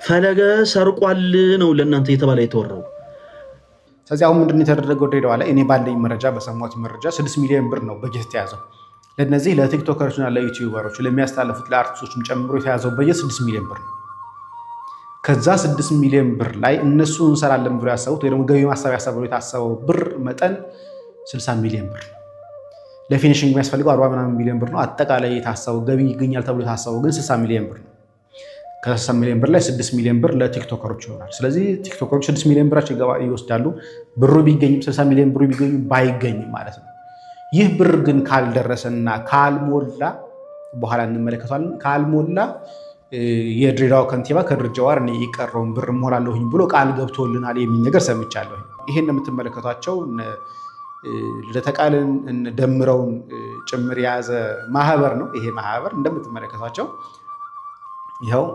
ፈለገ ሰርቋል ነው ለእናንተ የተባለ የተወራው። ስለዚህ አሁን ምንድን የተደረገው ድሬዳዋ ላይ እኔ ባለኝ መረጃ በሰማሁት መረጃ 6 ሚሊዮን ብር ነው በጀት የተያዘው። ለነዚህ ለቲክቶከሮችና ለዩቲዩበሮች ለሚያስተላልፉት ለአርቲስቶችም ጨምሮ የተያዘው በጀት 6 ሚሊዮን ብር ነው። ከዛ 6 ሚሊዮን ብር ላይ እነሱ እንሰራለን ብሎ ያሰቡት ወይ ደግሞ ገቢ ማሰባሰቢያ ብሎ የታሰበው ብር መጠን 60 ሚሊዮን ብር ነው። ለፊኒሽንግ የሚያስፈልገው 40 ምናምን ሚሊዮን ብር ነው። አጠቃላይ የታሰበው ገቢ ይገኛል ተብሎ የታሰበው ግን 60 ሚሊዮን ብር ነው። ከ60 ሚሊዮን ብር ላይ 6 ሚሊዮን ብር ለቲክቶከሮች ይሆናል። ስለዚህ ቲክቶከሮች 6 ሚሊዮን ብራቸው ይወስዳሉ። ብሩ ቢገኝም 60 ሚሊዮን ብሩ ቢገኙ ባይገኝም ማለት ነው። ይህ ብር ግን ካልደረሰና ካልሞላ በኋላ እንመለከቷለን። ካልሞላ የድሬዳዋ ከንቲባ ከድር ጀዋር እኔ የቀረውን ብር እሞላለሁኝ ብሎ ቃል ገብቶልናል የሚል ነገር ሰምቻለሁ። ይሄን የምትመለከቷቸው ልደተቃልን ደምረውን ጭምር የያዘ ማህበር ነው። ይሄ ማህበር እንደምትመለከቷቸው ይኸው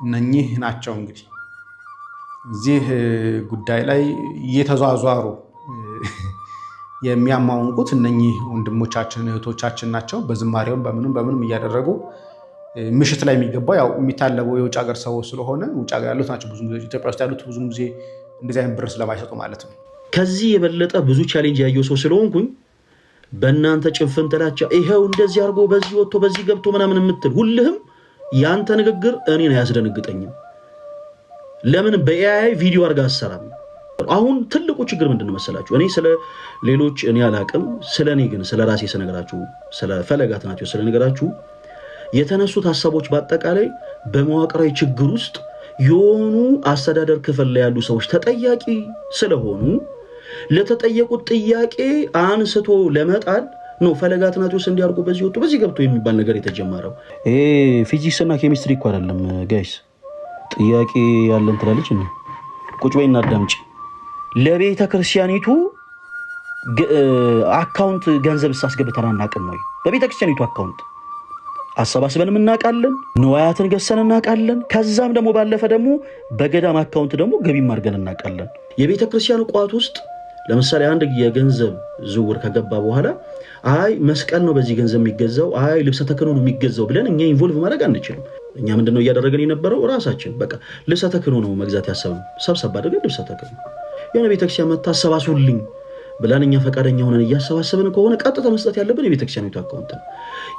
እነኚህ ናቸው። እንግዲህ እዚህ ጉዳይ ላይ እየተዟዟሩ የሚያማውንቁት እነኚህ ወንድሞቻችን እህቶቻችን ናቸው። በዝማሬውም በምንም እያደረጉ ምሽት ላይ የሚገባው ያው የሚታለበው የውጭ ሀገር ሰው ስለሆነ ውጭ ሀገር ያሉት ናቸው። ብዙ ጊዜ ኢትዮጵያ ውስጥ ያሉት ብዙ ጊዜ እንደዚህ አይነት ብር ስለማይሰጡ ማለት ነው። ከዚህ የበለጠ ብዙ ቻሌንጅ ያየው ሰው ስለሆንኩኝ በእናንተ ጭንፍን ጥላቻ ይኸው እንደዚህ አድርጎ በዚህ ወጥቶ በዚህ ገብቶ ምናምን የምትል ሁልህም ያንተ ንግግር እኔን አያስደነግጠኝም። ለምን በኤአይ ቪዲዮ አድርጋ አሰራም? አሁን ትልቁ ችግር ምንድነው መሰላችሁ? እኔ ስለ ሌሎች እኔ አላቅም፣ ስለ እኔ ግን ስለ ራሴ ስነግራችሁ ስለ ፈለጋት ናቸው ስለ ነገራችሁ የተነሱት ሀሳቦች በአጠቃላይ በመዋቅራዊ ችግር ውስጥ የሆኑ አስተዳደር ክፍል ላይ ያሉ ሰዎች ተጠያቂ ስለሆኑ ለተጠየቁት ጥያቄ አንስቶ ለመጣል ነው ፈለጋት ናቸው እንዲያርጉ በዚህ ወጥቶ በዚህ ገብቶ የሚባል ነገር የተጀመረው። ይሄ ፊዚክስ እና ኬሚስትሪ እኮ አይደለም ጋይስ። ጥያቄ ያለን ትላለች እንዴ? ቁጭ በይና አዳምጪ። ለቤተ ክርስቲያኒቱ አካውንት ገንዘብ ሳስገብተን አናውቅም ወይ? በቤተ ክርስቲያኒቱ አካውንት አሰባስበንም እናውቃለን፣ ንዋያትን ገሰን እናውቃለን። ከዛም ደግሞ ባለፈ ደግሞ በገዳም አካውንት ደግሞ ገቢም አድርገን እናውቃለን። የቤተ ክርስቲያን ቋት ውስጥ ለምሳሌ አንድ የገንዘብ ዝውውር ከገባ በኋላ አይ መስቀል ነው በዚህ ገንዘብ የሚገዛው፣ አይ ልብሰ ተክህኖ ነው የሚገዛው ብለን እኛ ኢንቮልቭ ማድረግ አንችልም። እኛ ምንድነው እያደረገን የነበረው? ራሳችን በቃ ልብሰ ተክህኖ ነው መግዛት ያሰብነው፣ ሰብሰብ አድርገን ልብሰ ተክህኖ የሆነ ቤተክርስቲያን መታ አሰባስቡልኝ ብለን እኛ ፈቃደኛ ሆነን እያሰባሰብን ከሆነ ቀጥታ መስጠት ያለብን የቤተክርስቲያኒቱ አካውንት ነው።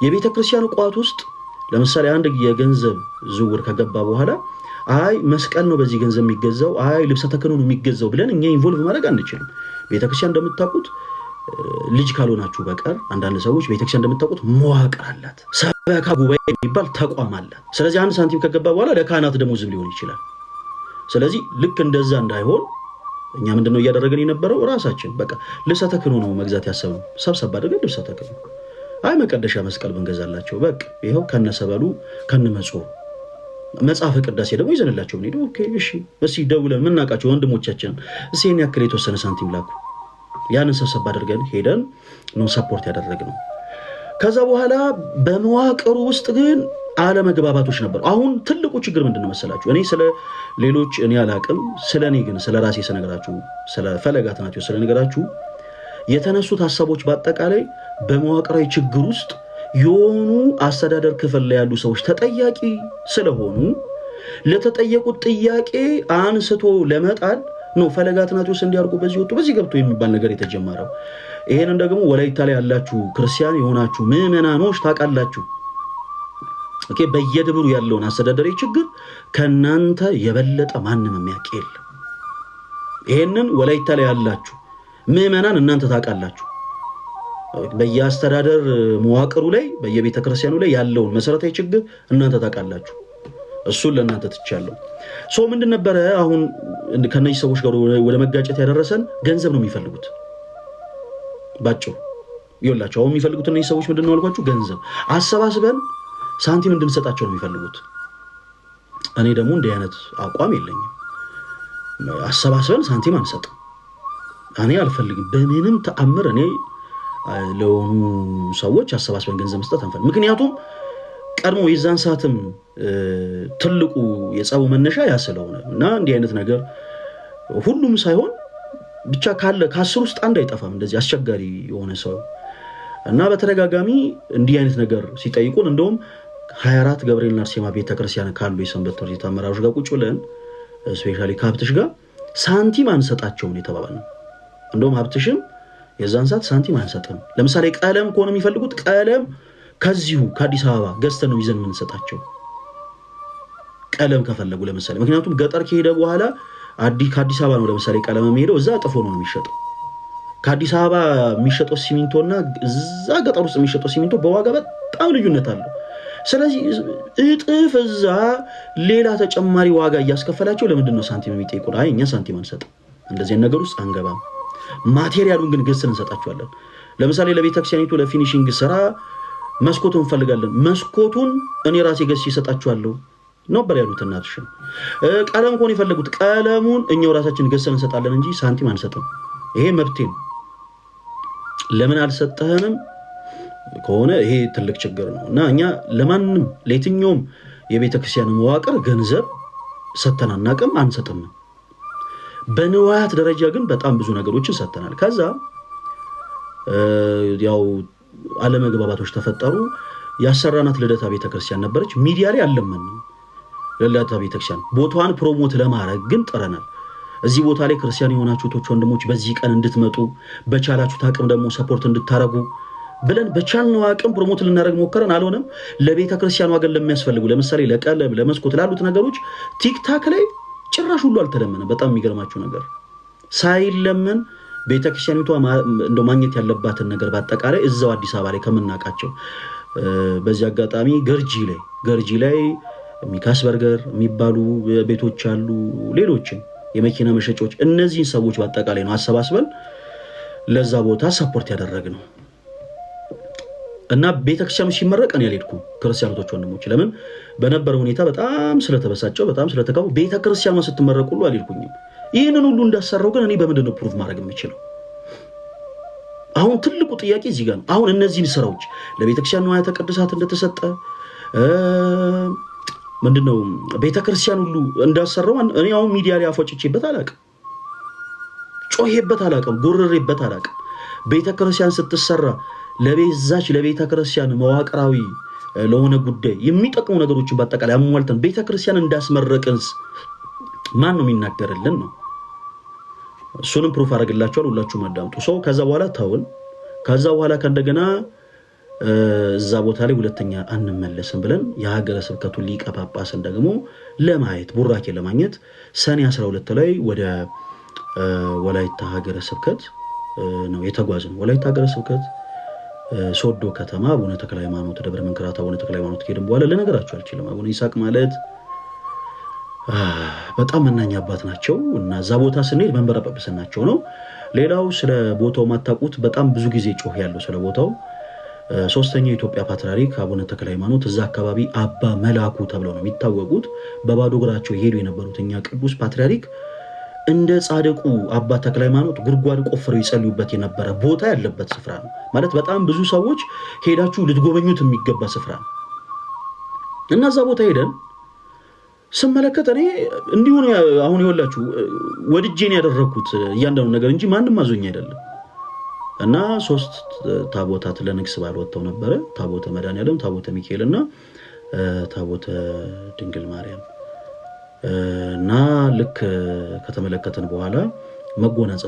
የቤተክርስቲያን ቋት ውስጥ ለምሳሌ አንድ የገንዘብ ዝውውር ከገባ በኋላ አይ መስቀል ነው በዚህ ገንዘብ የሚገዛው፣ አይ ልብሰ ተክህኖ ነው የሚገዛው ብለን እኛ ኢንቮልቭ ማድረግ አንችልም። ቤተክርስቲያን እንደምታውቁት ልጅ ካልሆናችሁ በቀር አንዳንድ ሰዎች ቤተክርስቲያን እንደምታውቁት መዋቅር አላት፣ ሰበካ ጉባኤ የሚባል ተቋም አላት። ስለዚህ አንድ ሳንቲም ከገባ በኋላ ለካህናት ደሞዝም ሊሆን ይችላል። ስለዚህ ልክ እንደዛ እንዳይሆን እኛ ምንድነው እያደረገን የነበረው? ራሳችን በቃ ልብሰ ተክህኖ ነው መግዛት ያሰብነው፣ ሰብሰብ አድርገን ልብሰ ተክህኖ አይ መቀደሻ መስቀል ብንገዛላቸው በቃ ይኸው ከነሰበሉ ከነመጽሑ መጽሐፈ ቅዳሴ ደግሞ ይዘንላቸው ምን ሄዶ ኦኬ እሺ በሲ ደውለን ምናቃቸው ወንድሞቻችን እሴን ያክል የተወሰነ ሳንቲም ላኩ። ያንን ሰብሰብ አድርገን ሄደን ነው ሰፖርት ያደረግነው። ከዛ በኋላ በመዋቅሩ ውስጥ ግን አለመግባባቶች ነበሩ። አሁን ትልቁ ችግር ምንድነው መሰላችሁ? እኔ ስለ ሌሎች እኔ አላቅም፣ ስለ እኔ ግን ስለ ራሴ ስነግራችሁ ስለ ፈለጋት ናቸው ስለ ነገራችሁ የተነሱት ሀሳቦች በአጠቃላይ በመዋቅራዊ ችግር ውስጥ የሆኑ አስተዳደር ክፍል ላይ ያሉ ሰዎች ተጠያቂ ስለሆኑ ለተጠየቁት ጥያቄ አንስቶ ለመጣል ነው ፈለጋት ናቸው እንዲያርጉ በዚህ ወጥቶ በዚህ ገብቶ የሚባል ነገር የተጀመረው። ይሄንን ደግሞ ወላይታ ላይ ያላችሁ ክርስቲያን የሆናችሁ ምዕመናኖች ታውቃላችሁ። ኦኬ በየደብሩ ያለውን አስተዳደራዊ ችግር ከናንተ የበለጠ ማንም የሚያውቅ የለም። ይሄንን ወላይታ ላይ ያላችሁ ምዕመናን እናንተ ታውቃላችሁ። በየአስተዳደር መዋቅሩ ላይ በየቤተ ክርስቲያኑ ላይ ያለውን መሰረታዊ ችግር እናንተ ታውቃላችሁ። እሱን ለእናንተ ትቻለሁ። ሰው ምንድን ነበረ አሁን ከነዚህ ሰዎች ጋር ወደ መጋጨት ያደረሰን? ገንዘብ ነው የሚፈልጉት ባጭሩ። ይኸውላችሁ አሁን የሚፈልጉት እነዚህ ሰዎች ምንድን ነው አልኳችሁ? ገንዘብ አሰባስበን ሳንቲም እንድንሰጣቸው ነው የሚፈልጉት። እኔ ደግሞ እንዲህ አይነት አቋም የለኝም። አሰባስበን ሳንቲም አንሰጥም። እኔ አልፈልግም በምንም ተአምር። እኔ ለሆኑ ሰዎች አሰባስበን ገንዘብ መስጠት አንፈልግም። ምክንያቱም ቀድሞ የዛን ሰዓትም ትልቁ የጸቡ መነሻ ያ ስለሆነ እና እንዲህ አይነት ነገር ሁሉም ሳይሆን ብቻ ካለ ከ10 ውስጥ አንድ አይጠፋም እንደዚህ አስቸጋሪ የሆነ ሰው እና በተደጋጋሚ እንዲህ አይነት ነገር ሲጠይቁን እንደውም 24 ገብርኤልና አርሴማ ቤተክርስቲያን ካሉ የሰንበት ትምህርት ቤት አመራሮች ጋር ቁጭ ብለን ስፔሻሊ ከሀብትሽ ጋር ሳንቲም አንሰጣቸውም የተባባልነው። እንደውም ሀብትሽም የዛን ሰዓት ሳንቲም አንሰጥም። ለምሳሌ ቀለም ከሆነ የሚፈልጉት ቀለም ከዚሁ ከአዲስ አበባ ገዝተን ነው ይዘን የምንሰጣቸው ቀለም ከፈለጉ ለምሳሌ። ምክንያቱም ገጠር ከሄደ በኋላ ከአዲስ አበባ ነው ለምሳሌ ቀለም የሚሄደው እዛ ጥፎ ነው የሚሸጠው። ከአዲስ አበባ የሚሸጠው ሲሚንቶና እዛ ገጠር ውስጥ የሚሸጠው ሲሚንቶ በዋጋ በጣም ልዩነት አለው። ስለዚህ እጥፍ እዛ ሌላ ተጨማሪ ዋጋ እያስከፈላቸው ለምንድን ነው ሳንቲም የሚጠይቁ? አይ እኛ ሳንቲም አንሰጥም፣ እንደዚህ ነገር ውስጥ አንገባም። ማቴሪያሉን ግን ገዝተን እንሰጣቸዋለን። ለምሳሌ ለቤተክርስቲያኒቱ ለፊኒሺንግ ስራ መስኮቱን እንፈልጋለን፣ መስኮቱን እኔ ራሴ ገዝቼ እሰጣቸዋለሁ ነበር ያሉት እናትሽ። ቀለም ከሆነ የፈለጉት ቀለሙን እኛው ራሳችን ገዝተን እንሰጣለን እንጂ ሳንቲም አንሰጥም። ይሄ መብቴ ነው። ለምን አልሰጠህንም ከሆነ ይሄ ትልቅ ችግር ነው እና እኛ ለማንም ለየትኛውም የቤተክርስቲያን መዋቅር ገንዘብ ሰጥተን አናውቅም፣ አንሰጥም። በንዋያት ደረጃ ግን በጣም ብዙ ነገሮችን ሰጥተናል። ከዛ ያው አለመግባባቶች ተፈጠሩ። ያሰራናት ልደታ ቤተክርስቲያን ነበረች። ሚዲያ ላይ አልለመንም። ልደታ ቤተክርስቲያን ቦታዋን ፕሮሞት ለማድረግ ግን ጥረናል። እዚህ ቦታ ላይ ክርስቲያን የሆናችሁ እህቶች ወንድሞች በዚህ ቀን እንድትመጡ በቻላችሁት አቅም ደግሞ ሰፖርት እንድታረጉ ብለን በቻልነው አቅም ፕሮሞት ልናደርግ ሞከረን። አልሆነም። ለቤተክርስቲያኗ ግን ለሚያስፈልጉ ለምሳሌ ለቀለም ለመስኮት ላሉት ነገሮች ቲክታክ ላይ ጭራሽ ሁሉ አልተለመነም። በጣም የሚገርማችሁ ነገር ሳይለመን ቤተክርስቲያኒቷ እንደው ማግኘት ያለባትን ነገር በአጠቃላይ እዛው አዲስ አበባ ላይ ከምናውቃቸው በዚህ አጋጣሚ ገርጂ ላይ ሚካስ በርገር የሚባሉ ቤቶች አሉ፣ ሌሎችም የመኪና መሸጫዎች። እነዚህን ሰዎች በአጠቃላይ ነው አሰባስበን ለዛ ቦታ ሰፖርት ያደረግነው እና ቤተክርስቲያኑ ሲመረቅ እኔ አልሄድኩም። ክርስቲያኖች ወንድሞች ለምን በነበረ ሁኔታ በጣም ስለተበሳጨው በጣም ስለተካው ቤተክርስቲያኑ ስትመረቅ ሁሉ አልሄድኩኝም። ይህንን ሁሉ እንዳሰራው ግን እኔ በምንድን ነው ፕሩፍ ማድረግ የምችለው? አሁን ትልቁ ጥያቄ እዚህ ጋር ነው። አሁን እነዚህን ስራዎች ለቤተክርስቲያን ንዋያተ ቅድሳት እንደተሰጠ ምንድነው ቤተክርስቲያን ሁሉ እንዳሰራው እኔ አሁን ሚዲያ ላይ አፎጭቼበት አላውቅም፣ ጮሄበት አላውቅም፣ ጎረሬበት አላውቅም። ቤተክርስቲያን ስትሰራ ለቤተክርስቲያን መዋቅራዊ ለሆነ ጉዳይ የሚጠቅሙ ነገሮችን በአጠቃላይ አሟልተን ቤተክርስቲያን እንዳስመረቅንስ ማን ነው የሚናገርልን ነው? እሱንም ፕሩፍ አደርግላችኋል። ሁላችሁም አዳምጡ። ሰው ከዛ በኋላ ታውን ከዛ በኋላ ከእንደገና እዛ ቦታ ላይ ሁለተኛ አንመለስም ብለን የሀገረ ስብከቱ ሊቀ ጳጳስን ደግሞ ለማየት ቡራኬ ለማግኘት ሰኔ 12 ላይ ወደ ወላይታ ሀገረ ስብከት ነው የተጓዝነው። ወላይታ ሀገረ ስብከት ሶዶ ከተማ አቡነ ተክለ ሃይማኖት ደብረ መንክራት አቡነ ተክለ ሃይማኖት ከሄድን በኋላ ልነግራችሁ አልችልም። አቡነ ይስሐቅ ማለት በጣም መናኛ አባት ናቸው እና እዛ ቦታ ስንሄድ መንበረ ጵጵስናቸው ነው። ሌላው ስለ ቦታው ማታውቁት በጣም ብዙ ጊዜ ጮህ ያለው ስለ ቦታው ሶስተኛው የኢትዮጵያ ፓትርያርክ አቡነ ተክለ ሃይማኖት እዛ አካባቢ አባ መላኩ ተብለው ነው የሚታወቁት። በባዶ እግራቸው ይሄዱ የነበሩት እኛ ቅዱስ ፓትርያርክ እንደ ጻድቁ አባ ተክለ ሃይማኖት ጉድጓድ ቆፍረው ይጸልዩበት የነበረ ቦታ ያለበት ስፍራ ነው። ማለት በጣም ብዙ ሰዎች ሄዳችሁ ልትጎበኙት የሚገባ ስፍራ ነው እና እዛ ቦታ ሄደን ስመለከት እኔ እንዲሁ ነው አሁን ይወላችሁ ወድጄን ያደረኩት እያንዳንዱ ነገር እንጂ ማንም አዞኝ አይደለም። እና 3 ታቦታት ለንግስ በዓል ወጥተው ነበረ። ታቦተ መድኃኔዓለም፣ ታቦተ ሚካኤል እና ታቦተ ድንግል ማርያም እና ልክ ከተመለከተን በኋላ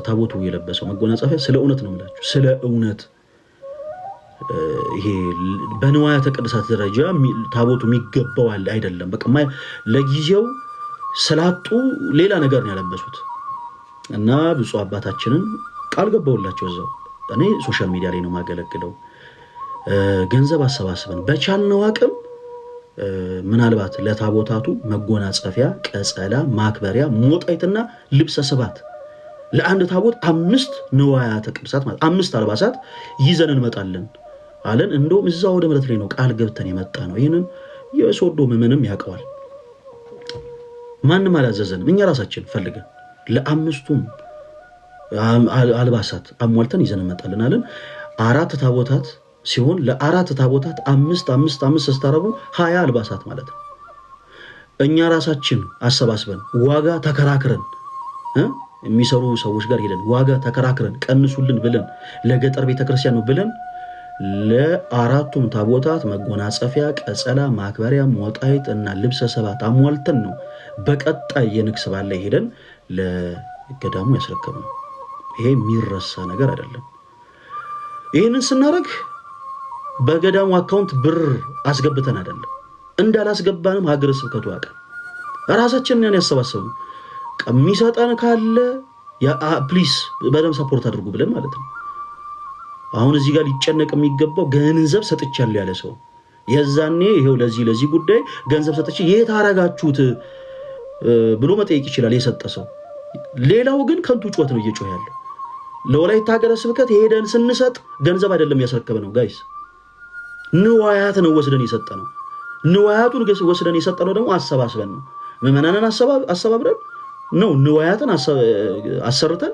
ታቦቱ የለበሰው መጎናጸፊያ ስለ እውነት ነው የምላችሁ፣ ስለ እውነት ይሄ በንዋያተ ቅድሳት ደረጃ ታቦቱ የሚገባው አይደለም። በቃ ለጊዜው ስላጡ ሌላ ነገር ነው ያለበሱት እና ብፁዕ አባታችንን ቃል ገባውላቸው እዛው እኔ ሶሻል ሚዲያ ላይ ነው ማገለግለው ገንዘብ አሰባስበን በቻልነው አቅም ምናልባት ለታቦታቱ መጎናጸፊያ፣ ቀጸላ፣ ማክበሪያ፣ ሞጣይትና ልብሰ ስባት ለአንድ ታቦት 5 ንዋያተ ቅድሳት ማለት 5 አልባሳት ይዘን እንመጣለን አለን። እንደውም እዛው ወደ ምረት ላይ ነው ቃል ገብተን የመጣ ነው። ይሄንን የሶዶ ምንም ያውቀዋል። ማንም አላዘዘንም። እኛ ራሳችን ፈልገን ለአምስቱም አልባሳት አሟልተን ይዘን እንመጣለን አለን። 4 ታቦታት ሲሆን ለ4 ታቦታት 5 ስታረጉ 20 አልባሳት ማለት ነው። እኛ ራሳችን አሰባስበን ዋጋ ተከራክረን የሚሰሩ ሰዎች ጋር ሄደን ዋጋ ተከራክረን ቀንሱልን ብለን ለገጠር ቤተክርስቲያን ነው ብለን ለአራቱም ታቦታት መጎናጸፊያ፣ ቀጸላ፣ ማክበሪያ፣ ሞጣይት እና ልብሰ ሰባት አሟልተን ነው በቀጣይ የንግስ በዓል ላይ ሄደን ለገዳሙ ያስረከብነው። ይሄ የሚረሳ ነገር አይደለም። ይህንን ስናደርግ በገዳሙ አካውንት ብር አስገብተን አይደለም። እንዳላስገባንም ሀገረ ስብከቱ ያውቃል። ራሳችንን ያሰባሰብነው የሚሰጠን ካለ ፕሊስ በደንብ ሰፖርት አድርጉ ብለን ማለት ነው። አሁን እዚህ ጋር ሊጨነቅ የሚገባው ገንዘብ ሰጥቻለሁ ያለ ሰው የዛኔ ይሄው ለዚህ ጉዳይ ገንዘብ ሰጥቼ የት አረጋችሁት ብሎ መጠየቅ ይችላል የሰጠ ሰው። ሌላው ግን ከንቱ ጩኸት ነው እየጮህ ያለው። ለወላይታ ሀገረ ስብከት ሄደን ስንሰጥ ገንዘብ አይደለም ያስረከበ ነው ጋይስ፣ ንዋያት ነው ወስደን የሰጠ ነው። ንዋያቱን ወስደን የሰጠ ነው ደግሞ አሰባስበን ነው። ምዕመናንን አሰባብረን ነው ንዋያትን አሰርተን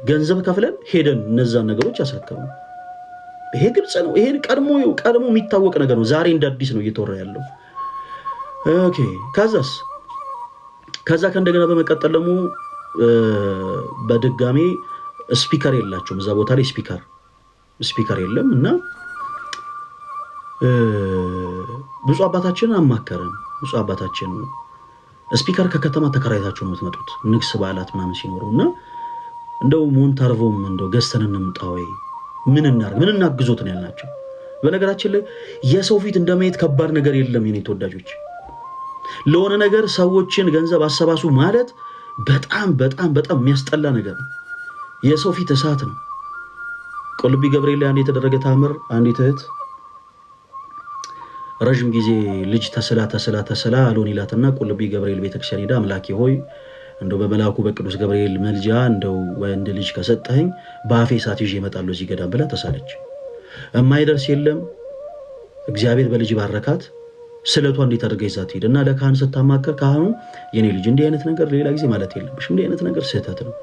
ገንዘብ ከፍለን ሄደን እነዛን ነገሮች ያስረከብነው። ይሄ ግልጽ ነው። ይሄ ቀድሞ የሚታወቅ ነገር ነው። ዛሬ እንደ አዲስ ነው እየተወራ ያለው። ኦኬ ከዛ ከእንደገና በመቀጠል ደግሞ በድጋሜ ስፒከር የላቸውም እዛ ቦታ ላይ ስፒከር የለም እና ብፁዕ አባታችንን አማከረን። ብፁዕ አባታችን ስፒከር ከከተማ ተከራይታችሁ ነው የምትመጡት ንግስ በዓላት ምናምን ሲኖሩ እና እንደው ሞንታርቮም እንደው ገዝተን እንምጣ ወይ ምን እናግዞት ነው ያልናቸው። በነገራችን ላይ የሰው ፊት እንደማየት ከባድ ነገር የለም የኔ ተወዳጆች። ለሆነ ነገር ሰዎችን ገንዘብ አሰባሱ ማለት በጣም በጣም በጣም የሚያስጠላ ነገር ነው። የሰው ፊት እሳት ነው። ቁልቢ ገብርኤል ላይ አንድ የተደረገ ታምር፣ አንዲት እህት ረጅም ጊዜ ልጅ ተስላ አሎን ይላትና ቁልቢ ገብርኤል ቤተክርስቲያን ሄዳ አምላኬ ሆይ እንደው በመላኩ በቅዱስ ገብርኤል መልጃ እንደው ወንድ ልጅ ከሰጠኝ በአፌ እሳት ይዤ እመጣለሁ እዚህ ገዳም ብላ ተሳለች። የማይደርስ የለም። እግዚአብሔር በልጅ ባረካት። ስለቷ እንዴት አድርጋ ይዛት ሄደና ለካህን ስታማከር ካህኑ የኔ ልጅ እንዲህ አይነት ነገር ሌላ ጊዜ ማለት የለብሽ፣ እንዲህ አይነት ነገር ስህተት ነው።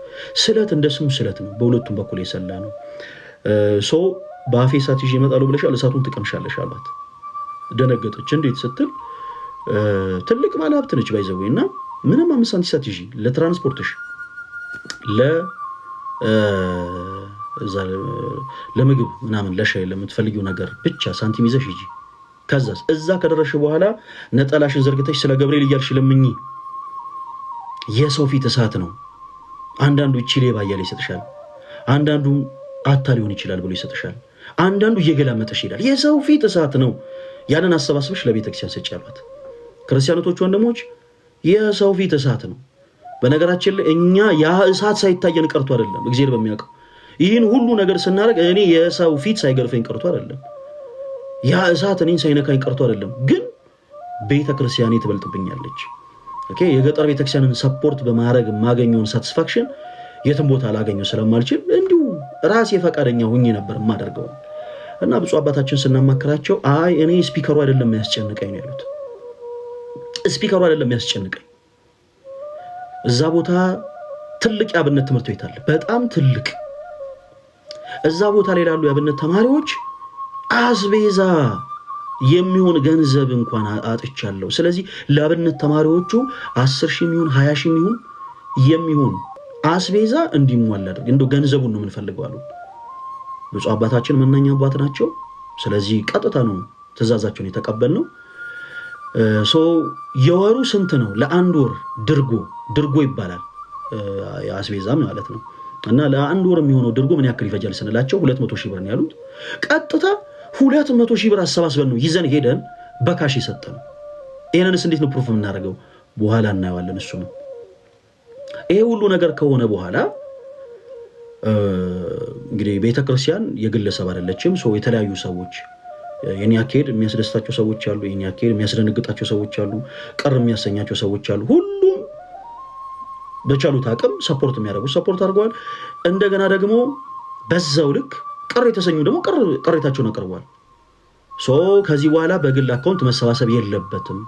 ስለት እንደ ስሙ ስለት ነው፣ በሁለቱም በኩል የሰላ ነው። በአፌ እሳት ይዤ እመጣለሁ ብለሻል፣ እሳቱን ትቀምሻለሽ አሏት። ደነገጠች። እንዴት ስትል ትልቅ ባለ ሀብት ነች ባይዘው እና ምንም 5 ሳንቲም ሳትይዢ ለትራንስፖርትሽ ለምግብ ምናምን ለሻይ ለምትፈልጊው ነገር ብቻ ሳንቲም ይዘሽ ሂጂ። ከዛስ እዛ ከደረሽ በኋላ ነጠላሽን ዘርግተሽ ስለ ገብርኤል እያልሽ ለምኚ። የሰው ፊት እሳት ነው። አንዳንዱ እቺ ሌባ እያለ ይሰጥሻል፣ አንዳንዱ አታ ሊሆን ይችላል ብሎ ይሰጥሻል፣ አንዳንዱ እየገላመጠሽ ይሄዳል። የሰው ፊት እሳት ነው። ያንን አሰባስበሽ ለቤተክርስቲያን ሰጪ ያሏት። ክርስቲያኖቶች ወንድሞች፣ የሰው ፊት እሳት ነው። በነገራችን ላይ እኛ ያ እሳት ሳይታየን ቀርቶ አይደለም፣ እግዚአብሔር በሚያውቀው ይህን ሁሉ ነገር ስናደርግ እኔ የሰው ፊት ሳይገርፈኝ ቀርቶ አይደለም፣ ያ እሳት እኔን ሳይነካኝ ቀርቶ አይደለም። ግን ቤተክርስቲያኔ ትበልጥብኛለች። ኦኬ፣ የገጠር ቤተክርስቲያንን ሰፖርት በማድረግ የማገኘውን ሳቲስፋክሽን የትም ቦታ ላገኘው ስለማልችል እንዲሁ ራሴ ፈቃደኛ ሆኜ ነበር የማደርገው። እና ብፁዕ አባታችን ስናማከራቸው አይ እኔ ስፒከሩ አይደለም ያስጨንቀኝ ነው ያሉት። ስፒከሩ አይደለም ያስጨንቀኝ፣ እዛ ቦታ ትልቅ የአብነት ትምህርት ቤት አለ፣ በጣም ትልቅ። እዛ ቦታ ላይ ላሉ የአብነት ተማሪዎች አስቤዛ የሚሆን ገንዘብ እንኳን አጥቻለሁ። ስለዚህ ለአብነት ተማሪዎቹ 10,000 ይሁን 20,000 ይሁን የሚሆን አስቤዛ እንዲሟላ አድርግ፣ እንደው ገንዘቡን ነው የምንፈልገው አሉ። ብፁዕ አባታችን መናኛ አባት ናቸው። ስለዚህ ቀጥታ ነው ትእዛዛቸውን የተቀበልነው። የወሩ ስንት ነው? ለአንድ ወር ድርጎ ይባላል የአስቤዛ ማለት ነው። እና ለአንድ ወር የሚሆነው ድርጎ ምን ያክል ይፈጃል ስንላቸው 200,000 ብር ነው ያሉት። ቀጥታ 200,000 ብር አሰባስበን ነው ይዘን ሄደን በካሽ የሰጠን። ይሄንንስ እንዴት ነው ፕሩፍ የምናደርገው? በኋላ እናየዋለን። እሱ ነው። ይሄ ሁሉ ነገር ከሆነ በኋላ እንግዲህ ቤተክርስቲያን የግለሰብ አይደለችም። የተለያዩ ሰዎች የኔ አካሄድ የሚያስደስታቸው ሰዎች አሉ፣ የኔ አካሄድ የሚያስደነግጣቸው ሰዎች አሉ፣ ቅር የሚያሰኛቸው ሰዎች አሉ። ሁሉም በቻሉት አቅም ሰፖርት የሚያደርጉ ሰፖርት አድርገዋል። እንደገና ደግሞ በዛው ልክ ቅር የተሰኙ ደግሞ ቅሬታቸውን አቅርበዋል። ከዚህ በኋላ በግል አካውንት መሰባሰብ የለበትም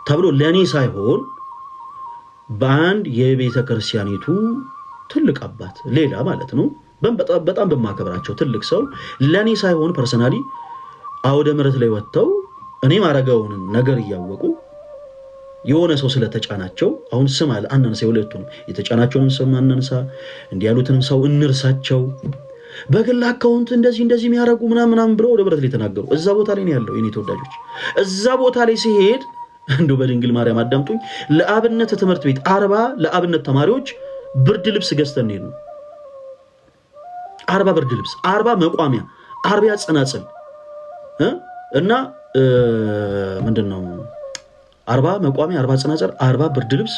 ተብሎ ለእኔ ሳይሆን በአንድ የቤተክርስቲያኒቱ ትልቅ አባት ሌላ ማለት ነው በጣም በማከብራቸው ትልቅ ሰው ለእኔ ሳይሆን ፐርሰናሊ አውደ ምሕረት ላይ ወጥተው እኔ ማረጋውን ነገር እያወቁ የሆነ ሰው ስለተጫናቸው አሁን ስም አለ አናንሳ፣ የሁለቱንም የተጫናቸውንም ስም አናንሳ፣ እንዲህ ያሉትንም ሰው እንርሳቸው። በግል አካውንት እንደዚህ የሚያረጉ ምናምን ብለው ወደ ብረት ላይ ተናገሩ። እዛ ቦታ ላይ ነው ያለው የኔ ተወዳጆች። እዛ ቦታ ላይ ሲሄድ እንደው በድንግል ማርያም አዳምጡኝ፣ ለአብነት ትምህርት ቤት 40 ለአብነት ተማሪዎች ብርድ ልብስ ገዝተን ነው 40 ብርድ ልብስ፣ 40 መቋሚያ፣ 40 ጸናጽል እና ምንድነው 40 መቋሚያ፣ 40 ጸናጽል፣ 40 ብርድ ልብስ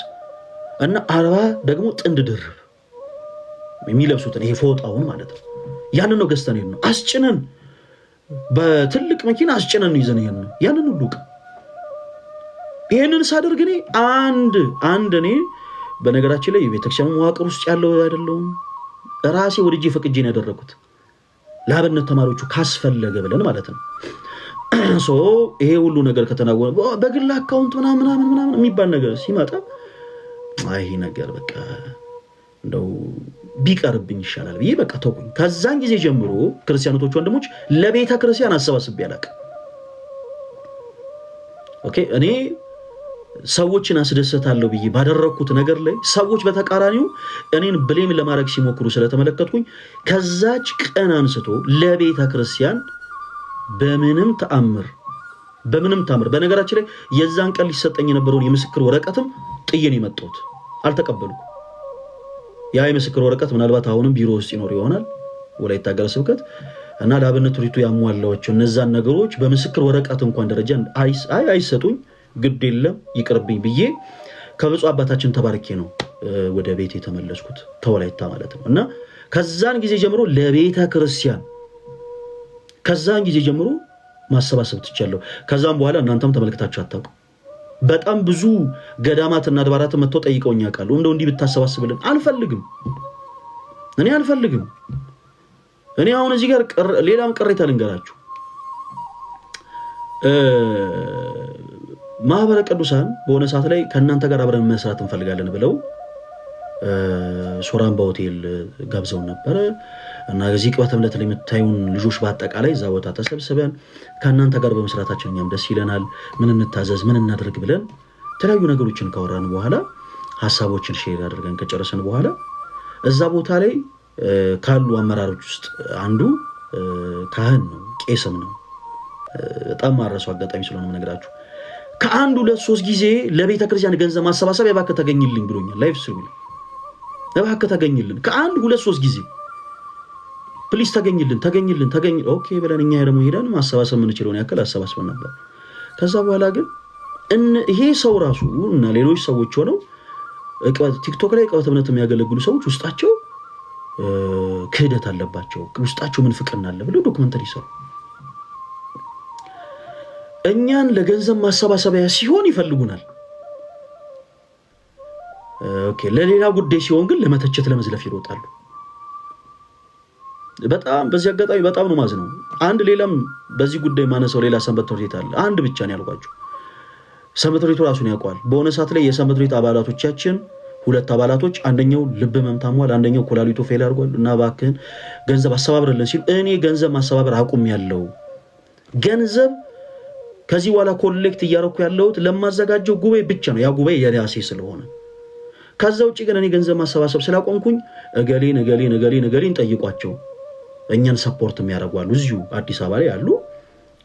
እና 40 ደግሞ ጥንድ ድርብ የሚለብሱትን ይሄ ፎጣውን ማለት ነው። ያንን ነው ገዝተን ነው አስጭነን በትልቅ መኪና አስጭነን ይዘን ያንን ሁሉ ይሄንን ሳደርግ እኔ አንድ እኔ በነገራችን ላይ የቤተክርስቲያኑ መዋቅር ውስጥ ያለው አይደለም ራሴ ወድጄ ፈቅጄ ነው ያደረኩት ለአብነት ተማሪዎቹ ካስፈለገ ብለን ማለት ነው። ሶ ይሄ ሁሉ ነገር ከተናወነ በግል አካውንት ምናምን የሚባል ነገር ሲመጣ አይ ነገር በቃ እንደው ቢቀርብኝ ይሻላል ብዬ በቃ ተውኩኝ። ከዛን ጊዜ ጀምሮ ክርስቲያኖች ወንድሞች ለቤተ ክርስቲያን አሰባስቤ አላውቅም። ኦኬ እኔ ሰዎችን አስደሰታለሁ ብዬ ባደረኩት ነገር ላይ ሰዎች በተቃራኒው እኔን ብሌም ለማድረግ ሲሞክሩ ስለተመለከትኩኝ ከዛች ቀን አንስቶ ለቤተ ክርስቲያን በምንም ተአምር በነገራችን ላይ የዛን ቀን ሊሰጠኝ የነበረውን የምስክር ወረቀትም ጥዬን የመጣሁት አልተቀበልኩም። ያ የምስክር ወረቀት ምናልባት አሁንም ቢሮ ውስጥ ይኖር ይሆናል ወላይታ ሀገረ ስብከት እና ለአብነት ትምህርቱ ያሟላቸው እነዛን ነገሮች በምስክር ወረቀት እንኳን ደረጃ አይሰጡኝ፣ ግድ የለም ይቅርብኝ ብዬ ከብፁዕ አባታችን ተባርኬ ነው ወደ ቤት የተመለስኩት ከወላይታ ማለት ነው። እና ከዛን ጊዜ ጀምሮ ለቤተ ክርስቲያን ከዛን ጊዜ ጀምሮ ማሰባሰብ ትቻለሁ። ከዛም በኋላ እናንተም ተመልክታችሁ አታውቁ። በጣም ብዙ ገዳማትና አድባራት መጥተው ጠይቀውኝ ያውቃሉ። እንደው እንዲህ ብታሰባስብልን አልፈልግም። እኔ አሁን እዚህ ጋር ሌላም ቅሬታ ልንገራችሁ። ማህበረ ቅዱሳን በሆነ ሰዓት ላይ ከእናንተ ጋር አብረን መስራት እንፈልጋለን ብለው ሶራምባ ሆቴል ጋብዘው ነበር እና እዚህ ቅባት እምነት ላይ የምታዩን ልጆች በአጠቃላይ እዛ ቦታ ተሰብስበን ከእናንተ ጋር በመስራታችን እኛም ደስ ይለናል፣ ምን እንታዘዝ ምን እናደርግ ብለን የተለያዩ ነገሮችን ካወራን በኋላ ሐሳቦችን ሼር አድርገን ከጨረሰን በኋላ እዛ ቦታ ላይ ካሉ አመራሮች ውስጥ አንዱ ካህን ነው፣ ቄስም ነው። በጣም ማረሱ አጋጣሚ ስለሆነ ነገራችሁ ከአንድ 2-3 ጊዜ ለቤተ ክርስቲያን ገንዘብ ማሰባሰብ እባክህ ተገኝልኝ ብሎኛል። ላይፍ ስሩኝ እባክህ ተገኝልን ከአንድ 2-3 ጊዜ ፕሊስ ተገኝልን። ኦኬ ብለን እኛ ደግሞ ሄደን ማሰባሰብ ምን ይችላል ያክል አሰባስበን ነበር። ከዛ በኋላ ግን ይሄ ሰው ራሱ እና ሌሎች ሰዎች ሆነው ቲክቶክ ላይ ቅባት እምነት የሚያገለግሉ ሰዎች ውስጣቸው ክህደት አለባቸው፣ ውስጣቸው ምን ፍቅርና አለ ብለው ዶክመንተሪ ሰሩ። እኛን ለገንዘብ ማሰባሰቢያ ሲሆን ይፈልጉናል። ኦኬ ለሌላ ጉዳይ ሲሆን ግን ለመተቸት ለመዝለፍ ይሮጣሉ። በጣም በዚህ አጋጣሚ በጣም ነው ማዝነው። አንድ ሌላም በዚህ ጉዳይ ማነሰው ሌላ ሰንበት ትምህርት ቤት አለ። አንድ ብቻ ነው ያልኳችሁ። ሰንበት ትምህርት ቤቱ ራሱን ያውቃል። በሆነ ሰዓት ላይ የሰንበት ትምህርት ቤት አባላቶቻችን 2 አባላቶች አንደኛው ልብ መምታሟል፣ አንደኛው ኮላሊቱ ፌል አድርጓል እና እባክህን ገንዘብ አሰባብርልን ሲል እኔ ገንዘብ ማሰባበር አቁሜያለሁ። ገንዘብ ከዚህ በኋላ ኮሌክት እያደረኩ ያለሁት ለማዘጋጀው ጉባኤ ብቻ ነው። ያ ጉባኤ የራሴ ስለሆነ ከዛ ውጪ ግን እኔ ገንዘብ ማሰባሰብ ስላቆምኩኝ እገሌን ጠይቋቸው እኛን ሰፖርት የሚያደርጓሉ። እዚሁ አዲስ አበባ ላይ ያሉ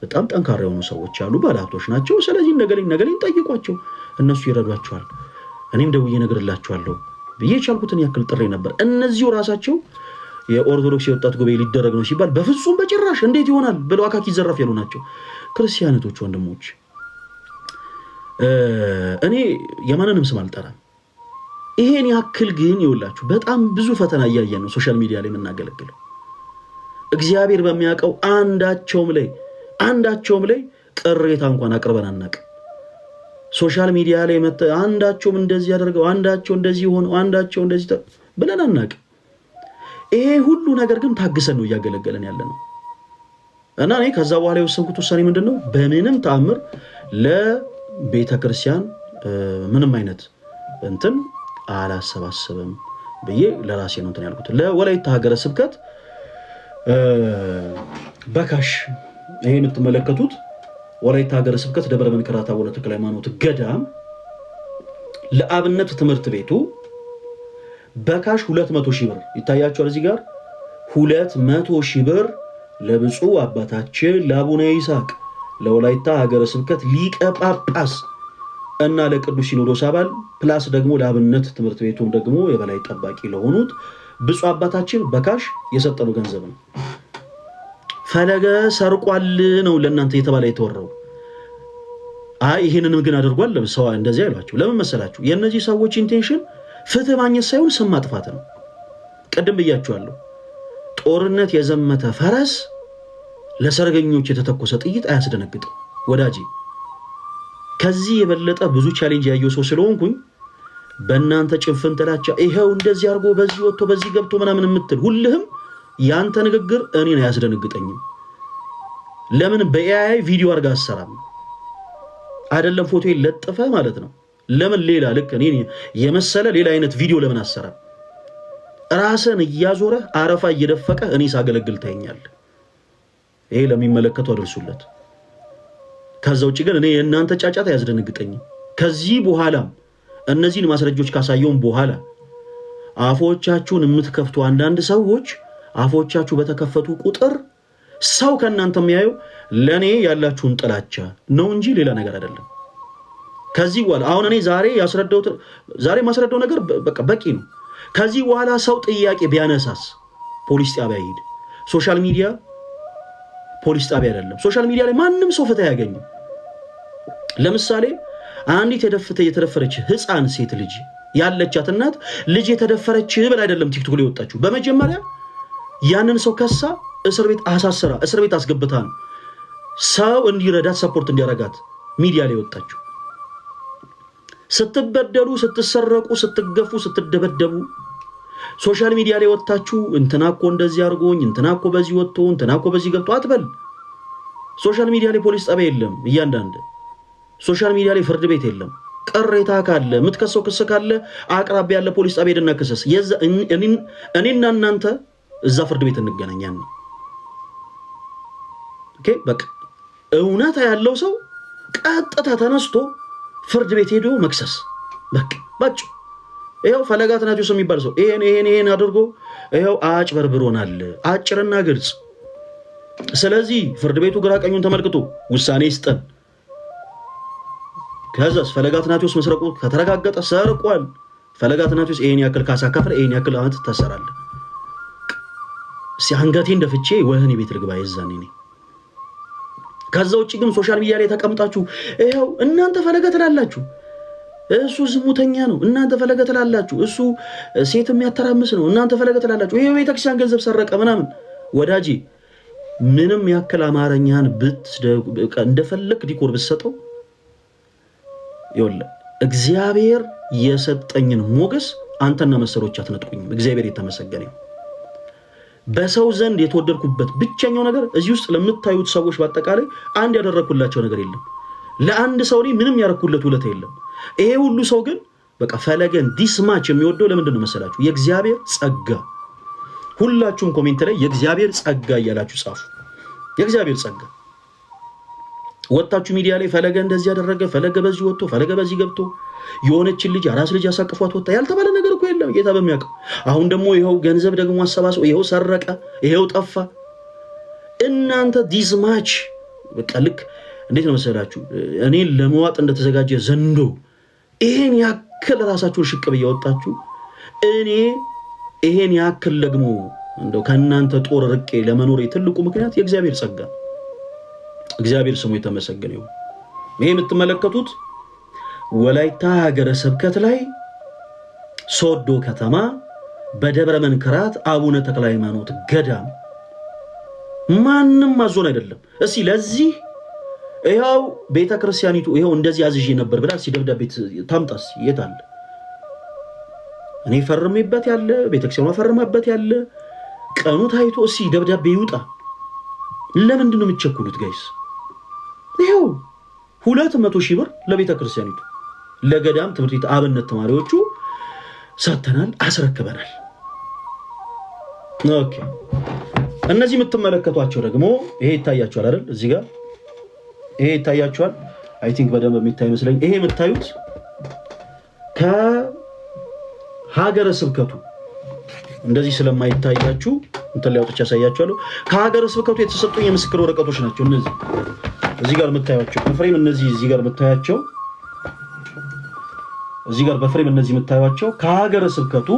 በጣም ጠንካራ የሆኑ ሰዎች ያሉ ባለሀብቶች ናቸው። ስለዚህ እገሌን ጠይቋቸው እነሱ ይረዷቸዋል፣ እኔም ደውዬ እነግርላቸዋለሁ ብዬ ቻልኩትን ያክል ጥሬ ነበር። እነዚሁ ራሳቸው የኦርቶዶክስ የወጣት ጉባኤ ሊደረግ ነው ሲባል በፍጹም በጭራሽ እንዴት ይሆናል ብለው አካኪ ዘራፍ ያሉ ናቸው። ክርስቲያኖች ወንድሞች እኔ የማንንም ስም አልጠራም። ይሄን ያክል ግን ይውላችሁ በጣም ብዙ ፈተና እያየን ነው ሶሻል ሚዲያ ላይ የምናገለግለው። እግዚአብሔር በሚያውቀው አንዳቸውም ላይ ቅሬታ እንኳን አቅርበን አናውቅም። ሶሻል ሚዲያ ላይ አንዳቸውም እንደዚህ ያደርገው፣ አንዳቸው እንደዚህ ሆነው፣ አንዳቸው እንደዚህ ብለን አናውቅም። ይሄ ሁሉ ነገር ግን ታግሰን ነው እያገለገለን ያለ ነው። እና እኔ ከዛ በኋላ የወሰንኩት ውሳኔ ምንድነው? በምንም ተአምር ለቤተ ክርስቲያን ምንም አይነት እንትን አላሰባሰብም ብዬ ለራሴ ነው እንትን ያልኩት። ለወላይታ ሀገረ ስብከት በካሽ ይሄ የምትመለከቱት ወላይታ ሀገረ ስብከት ደብረ መንክራት አቡነ ተክለ ሃይማኖት ገዳም ለአብነት ትምህርት ቤቱ በካሽ 200,000 ብር ይታያቸዋል። እዚህ ጋር 200,000 ብር ለብፁዕ አባታችን ለአቡነ ይስሐቅ ለወላይታ ሀገረ ስብከት ሊቀ ጳጳስ እና ለቅዱስ ሲኖዶስ አባል ፕላስ ደግሞ ለአብነት ትምህርት ቤቱም ደግሞ የበላይ ጠባቂ ለሆኑት ብፁዕ አባታችን በካሽ የሰጠነው ገንዘብ ነው። ፈለገ ሰርቋል ነው ለእናንተ የተባለ የተወራው። ይሄንንም ግን አድርጓል ሰው እንደዚህ አይሏችሁ። ለምን መሰላችሁ? የእነዚህ ሰዎች ኢንቴንሽን ፍትህ ማግኘት ሳይሆን ስም ማጥፋት ነው። ቅድም ብያችኋለሁ። ጦርነት የዘመተ ፈረስ ለሰርገኞች የተተኮሰ ጥይት አያስደነግጥም ወዳጄ። ከዚህ የበለጠ ብዙ ቻሌንጅ ያየው ሰው ስለሆንኩኝ በእናንተ ጭንፍን ጥላቻ ይሄው እንደዚህ አድርጎ በዚህ ወጥቶ በዚህ ገብቶ ምናምን የምትል ሁልህም ያንተ ንግግር እኔን አያስደነግጠኝም። ለምን በኤአይ ቪዲዮ አድርጋ አሰራም አይደለም ፎቶ ለጥፈ ማለት ነው። ለምን ሌላ ልክ እኔ የመሰለ ሌላ አይነት ቪዲዮ ለምን አሰራም? ራስን እያዞረ አረፋ እየደፈቀ እኔ ሳገለግል ታየኛል። ይሄ ለሚመለከተው አድርሱለት። ከዛ ውጪ ግን እኔ የእናንተ ጫጫታ አያስደነግጠኝም። ከዚህ በኋላም እነዚህን ማስረጃዎች ካሳየውን በኋላ አፎቻችሁን የምትከፍቱ አንዳንድ ሰዎች አፎቻችሁ በተከፈቱ ቁጥር ሰው ከእናንተ የሚያየው ለኔ ያላችሁን ጥላቻ ነው እንጂ ሌላ ነገር አይደለም። ከዚህ በኋላ አሁን እኔ ዛሬ ማስረዳው ነገር በቃ በቂ ነው። ከዚህ በኋላ ሰው ጥያቄ ቢያነሳስ ፖሊስ ጣቢያ ይሄድ። ሶሻል ሚዲያ ፖሊስ ጣቢያ አይደለም። ሶሻል ሚዲያ ላይ ማንም ሰው ፍትህ ያገኝም። ለምሳሌ አንዲት የተደፈረች ህፃን ሴት ልጅ ያለቻት እናት ልጅ የተደፈረች ብላ አይደለም ቲክቶክ ላይ ወጣችሁ። በመጀመሪያ ያንን ሰው ከሳ እስር ቤት አሳሰራ እስር ቤት አስገብታ ነው ሰው እንዲረዳት ሰፖርት እንዲያረጋት ሚዲያ ላይ ወጣችሁ። ስትበደሉ፣ ስትሰረቁ፣ ስትገፉ፣ ስትደበደቡ ሶሻል ሚዲያ ላይ ወጣችሁ እንትናኮ እንደዚህ አርጎኝ እንትናኮ በዚህ ወጥቶ እንትናኮ በዚህ ገብቶ አትበል። ሶሻል ሚዲያ ላይ ፖሊስ ጣቢያ የለም። እያንዳንድ ሶሻል ሚዲያ ላይ ፍርድ ቤት የለም። ቅሬታ ካለ የምትከሰው ክስ ካለ አቅራቢያ ያለ ፖሊስ ጣቢያ ሄደና ክሰስ። እኔና እናንተ እዛ ፍርድ ቤት እንገናኛለን። ኦኬ በቃ እውነታ ያለው ሰው ቀጥታ ተነስቶ ፍርድ ቤት ሄዶ መክሰስ በቃ ባጭ። ይሄው ፈለገ አትናቴዎስ የሚባል ሰው ይሄን አድርጎ ይሄው አጭበርብሮናል፣ አጭርና ግልጽ። ስለዚህ ፍርድ ቤቱ ግራ ቀኙን ተመልክቶ ውሳኔ ይስጠን። ከዛስ ፈለገ አትናቴዎስ መስረቁ ከተረጋገጠ ሰርቋል። ፈለገ አትናቴዎስ ይሄን ያክል ካሳ ከፍለ ይሄን ያክል አመት ታሰራለህ። ሲያንገቴ እንደፍቼ ወህኒ ቤት ልግባ የዛኔ ነኝ። ከዛ ውጪ ግን ሶሻል ሚዲያ ላይ ተቀምጣችሁ ይሄው እናንተ ፈለገ ትላላችሁ፣ እሱ ዝሙተኛ ነው፣ እናንተ ፈለገ ትላላችሁ፣ እሱ ሴት የሚያተራምስ ነው፣ እናንተ ፈለገ ትላላችሁ፣ ይሄው ቤተክርስቲያን ገንዘብ ሰረቀ ምናምን። ወዳጄ ምንም ያክል አማርኛን እንደፈለክ ዲኮር ብትሰጠው ይወለ እግዚአብሔር የሰጠኝን ሞገስ አንተና መሰሎች አትነጥቁኝም። እግዚአብሔር የተመሰገነ ይሁን። በሰው ዘንድ የተወደድኩበት ብቸኛው ነገር እዚህ ውስጥ ለምታዩት ሰዎች በአጠቃላይ አንድ ያደረኩላቸው ነገር የለም። ለአንድ ሰው ላይ ምንም ያረኩለት ውለታ የለም። ይሄ ሁሉ ሰው ግን በቃ ፈለገን ዲስማች የሚወደው ለምንድን ነው መሰላችሁ? የእግዚአብሔር ጸጋ። ሁላችሁም ኮሜንት ላይ የእግዚአብሔር ጸጋ እያላችሁ ጻፉ። የእግዚአብሔር ጸጋ ወጣችሁ ሚዲያ ላይ ፈለገ እንደዚህ ያደረገ፣ ፈለገ በዚህ ወጥቶ፣ ፈለገ በዚህ ገብቶ፣ የሆነችን ልጅ አራስ ልጅ ያሳቅፏት ወጣ ያልተባለ ነገር እኮ የለም ጌታ በሚያውቀው። አሁን ደግሞ ይሄው ገንዘብ ደግሞ አሰባስቦ ይሄው ሰረቀ፣ ይሄው ጠፋ። እናንተ ዲስማች በቃ ልክ እንዴት ነው መሰላችሁ? እኔን ለመዋጥ እንደተዘጋጀ ዘንዶ ይሄን ያክል ራሳችሁን ሽቅብ እያወጣችሁ እኔ ይሄን ያክል ደግሞ እንደው ከእናንተ ጦር ርቄ ለመኖር ትልቁ ምክንያት የእግዚአብሔር ጸጋ። እግዚአብሔር ስሙ የተመሰገነ ይሁን። ይሄ የምትመለከቱት ወላይታ ሀገረ ስብከት ላይ ሶዶ ከተማ በደብረ መንክራት አቡነ ተክለ ሃይማኖት ገዳም ማንም ማዞን አይደለም። እስቲ ለዚህ ይሄው ቤተክርስቲያኒቱ ይሄው እንደዚህ አዝዤ ነበር ብላ ሲደብዳቤ ታምጣስ የታለ? እኔ ፈርሜበት ያለ ቤተክርስቲያኗ ፈርማበት ያለ ቀኑ ታይቶ እስቲ ደብዳቤ ይውጣ። ለምንድን ነው የምትቸኩሉት ጋይስ? ይሄው 200,000 ብር ለቤተክርስቲያኒቱ ለገዳም ትምህርት ቤት አብነት ተማሪዎቹ ሰጥተናል፣ አስረክበናል። ኦኬ እነዚህ የምትመለከቷቸው ደግሞ ይሄ ይታያችኋል አይደል? እዚህ ጋር ይሄ ይታያችኋል። አይ ቲንክ በደንብ የሚታይ መስለኝ። ይሄ የምታዩት ከሀገረ ስብከቱ እንደዚህ ስለማይታያችሁ እንትን ላይ አውጥቼ ያሳያችኋለሁ። ከሀገረ ስብከቱ የተሰጡኝ የምስክር ወረቀቶች ናቸው እነዚህ እዚህ ጋር የምታዩቸው በፍሬም እነዚህ እዚህ ጋር የምታዩቸው እዚህ ጋር በፍሬም እነዚህ የምታዩቸው ከሀገረ ስብከቱ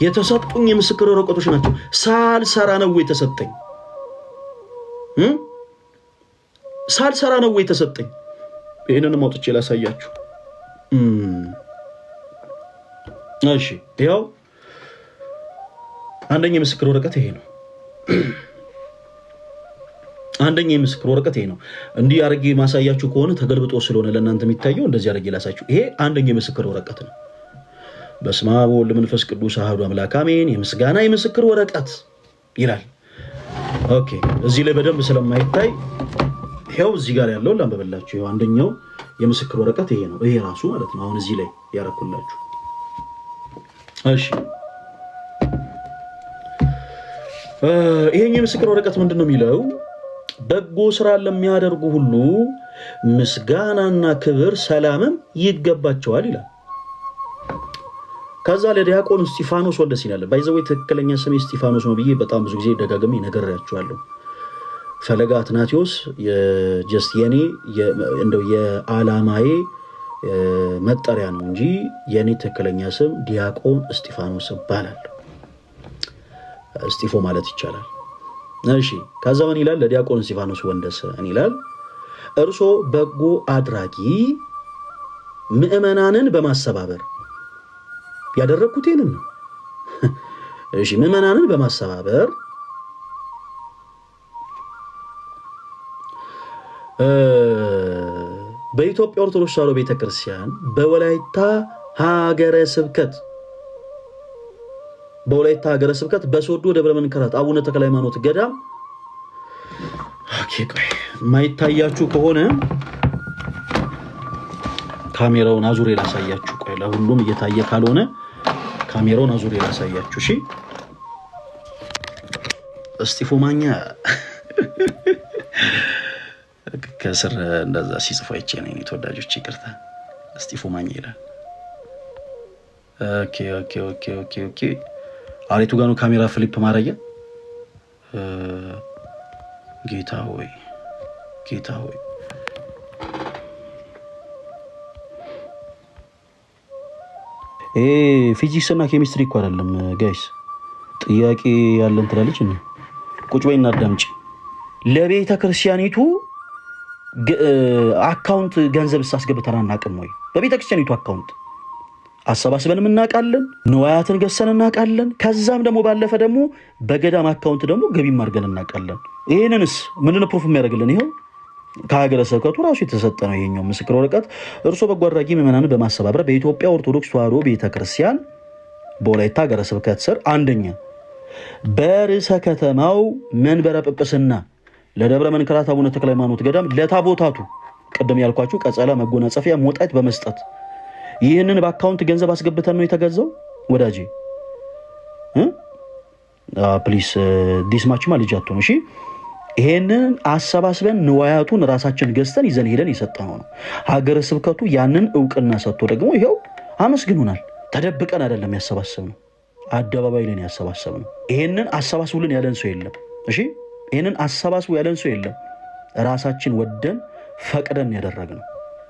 የተሰጡኝ የምስክር ወረቀቶች ናቸው። ሳልሰራ ነው የተሰጠኝ ሳልሰራ ነው የተሰጠኝ። ይሄንን አውጥቼ ላሳያችሁ። እሺ ያው አንደኛ የምስክር ወረቀት ይሄ ነው። አንደኛ የምስክር ወረቀት ይሄ ነው። እንዲህ አርጌ ማሳያችሁ ከሆነ ተገልብጦ ስለሆነ ለእናንተ የሚታየው እንደዚህ አርጌ ላሳያችሁ። ይሄ አንደኛ የምስክር ወረቀት ነው። በስመ አብ ወወልድ ወመንፈስ ቅዱስ አሐዱ አምላክ አሜን። የምስጋና የምስክር ወረቀት ይላል። ኦኬ እዚህ ላይ በደንብ ስለማይታይ ይሄው እዚህ ጋር ያለው ላንበበላችሁ። ይሄው አንደኛው የምስክር ወረቀት ይሄ ነው። ይሄ ራሱ ማለት ነው አሁን እዚህ ላይ ያረኩላችሁ። እሺ ይሄን የምስክር ወረቀት ምንድነው የሚለው? በጎ ስራ ለሚያደርጉ ሁሉ ምስጋናና ክብር ሰላምም ይገባቸዋል ይላል። ከዛ ለዲያቆን እስጢፋኖስ ወልደሲን ያለ ባይዘው ትክክለኛ ስም እስጢፋኖስ ነው ብዬ በጣም ብዙ ጊዜ ደጋግሜ ነግሬያችኋለሁ። ፈለገ አትናቴዎስ የጀስት የኔ እንደው የዓላማዬ መጠሪያ ነው እንጂ የኔ ትክክለኛ ስም ዲያቆን እስጢፋኖስ እባላለሁ። እስጢፎ ማለት ይቻላል። እሺ ከዛ ምን ይላል? ለዲያቆን እስጢፋኖስ ወንደሰን ይላል እርሶ በጎ አድራጊ ምእመናንን በማሰባበር ያደረኩት ይሄንን ነው። እሺ ምእመናንን በማሰባበር በኢትዮጵያ ኦርቶዶክስ ተዋሕዶ ቤተክርስቲያን በወላይታ ሀገረ ስብከት በሶዶ ደብረ መንከራት አቡነ ተክለ ሃይማኖት ገዳም ቆይ ማይታያችሁ ከሆነ ካሜራውን አዙሬ ላሳያችሁ። ቆይ ለሁሉም እየታየ ካልሆነ ካሜራውን አዙሬ ላሳያችሁ። እሺ እስጢፎ ማኛ ከስር እንደዛ ሲጽፉ አይቼ ነኝ። ተወዳጆች ይቅርታ እስጢፎ ማኛ ይላል። ኦኬ አሪቱ ጋር ነው ካሜራ ፍሊፕ ማረያ። ጌታ ሆይ ፊዚክስ እና ኬሚስትሪ እኮ አይደለም ጋይስ። ጥያቄ ያለን ትላለች እንዴ? ቁጭ በይና አዳምጪ። ለቤተ ክርስቲያኒቱ አካውንት ገንዘብ ሳስገብተን አናውቅም ወይ? በቤተ ክርስቲያኒቱ አካውንት አሰባስበንም እናውቃለን፣ ንዋያትን ገሰን እናውቃለን። ከዛም ደግሞ ባለፈ ደግሞ በገዳም አካውንት ደግሞ ገቢም አድርገን እናውቃለን። ይሄንንስ ምንድነው ፕሩፍ የሚያደርግልን? ይሄው ከሀገረ ስብከቱ ራሱ የተሰጠ ነው ይሄኛው ምስክር ወረቀት። እርሶ በጎ አድራጊ ምዕመናንን በማሰባበር በኢትዮጵያ ኦርቶዶክስ ተዋሕዶ ቤተክርስቲያን በወላይታ ሀገረ ስብከት ስር አንደኛ በርዕሰ ከተማው መንበረ ጵጵስና ለደብረ መንከራት አቡነ ተክለ ሃይማኖት ገዳም ለታቦታቱ ቀደም ያልኳችሁ ቀጸላ፣ መጎናጸፊያ፣ ሞጣት በመስጠት ይህንን በአካውንት ገንዘብ አስገብተን ነው የተገዛው። ወዳጄ ፕሊስ ዲስማችማ ልጅ አትሆኑ እሺ። ይሄንን አሰባስበን ንዋያቱን ራሳችን ገዝተን ይዘን ሄደን የሰጠነው ነው። ሀገረ ስብከቱ ያንን እውቅና ሰጥቶ ደግሞ ይሄው አመስግኑናል። ተደብቀን አይደለም ያሰባሰብነው፣ አደባባይ ላይ ያሰባሰብነው። ይሄንን አሰባስቡልን ያለን ሰው የለም እሺ። ይሄንን አሰባስቡ ያለን ሰው የለም። ራሳችን ወደን ፈቅደን ያደረግነው